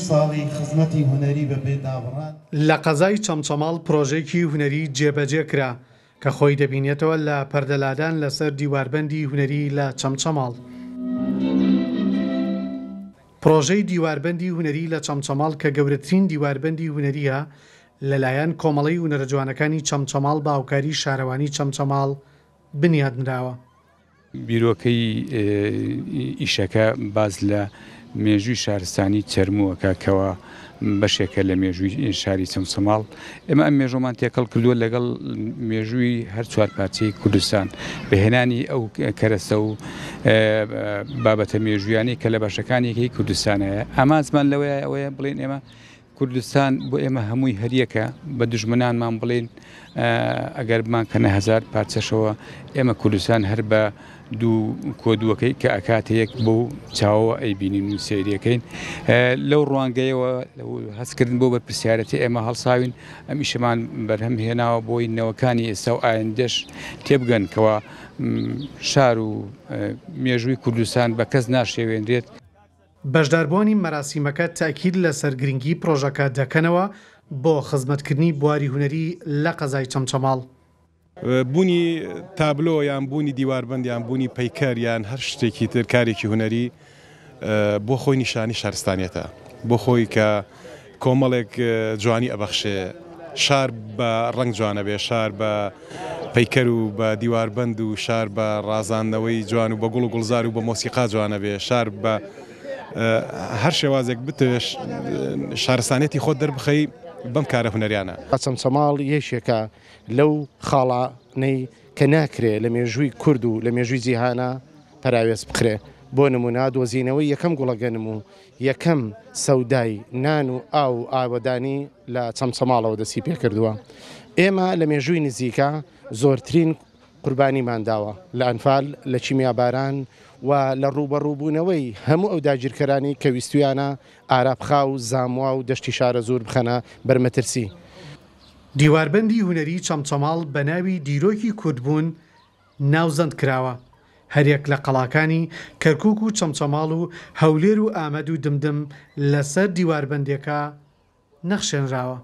ساڵی خزمەتی هونەری بەبێ دابڕان لە قەزای چەمچەماڵ پرۆژێکی هونەری جێبەجێ کرا کە خۆی دەبینێتەوە لە پەردەلادان لەسەر دیواربەندی هونەری لە چەمچەماڵ. پرۆژەی دیواربەندی هونەری لە چەمچەماڵ کە گەورەترین دیواربەندی هونەریە لەلایەن کۆمەڵی هونەرە جوانەکانی چەمچەماڵ بە هاوکاری شارەوانی چەمچەماڵ بنیادنراوە. بیرۆکەی ئیشەکە باز لە مێژووی شارستانی چەرمووەکە کەوە بەشێکە لە مێژووی شاری چەمچەماڵ. ئێمە ئەم مێژۆمان تێکەڵ کردووە لەگەڵ مێژووی هەر چوار پارچەی کوردستان بەهێنانی ئەو کەرەسە و بابەتە مێژویانی کە لە باشەکانێکی کوردستانەیە. ئامانجمان لەوەیە ئەوەیە بڵێن ئێمە کوردستان بۆ ئێمە هەمووی هەریەکە بە دژمنانمان بڵێن ئەگەر بمان کەنە 1000 پارچەشەوە ئێمە کوردستان هەر بە دوو کۆدووەکەی کە ئەکاتەیەک بۆ چاوەوە ئەیبینین و سێریەکەین. لەو ڕوانگەیەوە هەستکردن بۆ بەرپرسیارەتی ئێمە هەڵساوین ئەم ئیشەمان بەرهەم هێناوە بۆی نەوەکانی ئێستا و ئایندەش تێبگەن کەوە شار و مێژووی کوردستان بە کەس ناشێوێنرێت. بەشداربوونی مەراسیمەکە تاکید لەسەر گرنگی پرۆژەکە دەکەنەوە بۆ خزمەتکردنی بواری هونەری لە قەزای چەمچەماڵ. بوونی تابلۆ یان بوونی دیواربەند یان بوونی پەیکەر یان هەر شتێکی تر کارێکی هونەری بۆ خۆی نیشانی شارستانیەتە، بۆ خۆی کە کۆمەڵێک جوانی ئەبەخشێ، شار بە ڕنگ جوانە بێ، شار بە پەیکەر و بە دیواربەند و شار بە ڕازاندنەوەی جوان و بە گوڵ و گوڵزار و بە مۆسیقا جوانە بێ، شار بە هەر شێوازێک بتش شارستانێتی خۆت دەربخەی بەم کارە هونەریانە. چەمچەماڵ یەکێکە لەو خاڵانەی کە ناکرێ لە مێژووی کورد و لە مێژووی جیهانە پەراوێز بخرێ. بۆ نمونا دۆزینەوەی یەکەم گوڵەگەنم و یەکەم سەودای نان و ئاو ئاوەدانی لە چەمچەماڵەوە دەستی پێ کردووە. ئێمە لە مێژووی نزیکە زۆرترین قوربانیمان داوە لە ئەنفال، لە چیمیاباران و لە ڕوبەڕووبوونەوەی هەموو ئەو داگیرکەرانی کە ویستویانە ئارابخا و زاموا و دەشتی شارە زۆر بخەنە بەرمەترسی. دیواربەندی هونەری چەمچەماڵ بە ناوی دیرۆکی کوردبوون ناوزەند کراوە. هەرێک لە قەڵاکانی کەرکووک و چەمچەماڵ و هەولێر و ئامەد و دمدم لەسەر دیواربەندێکە نەخشێنراوە.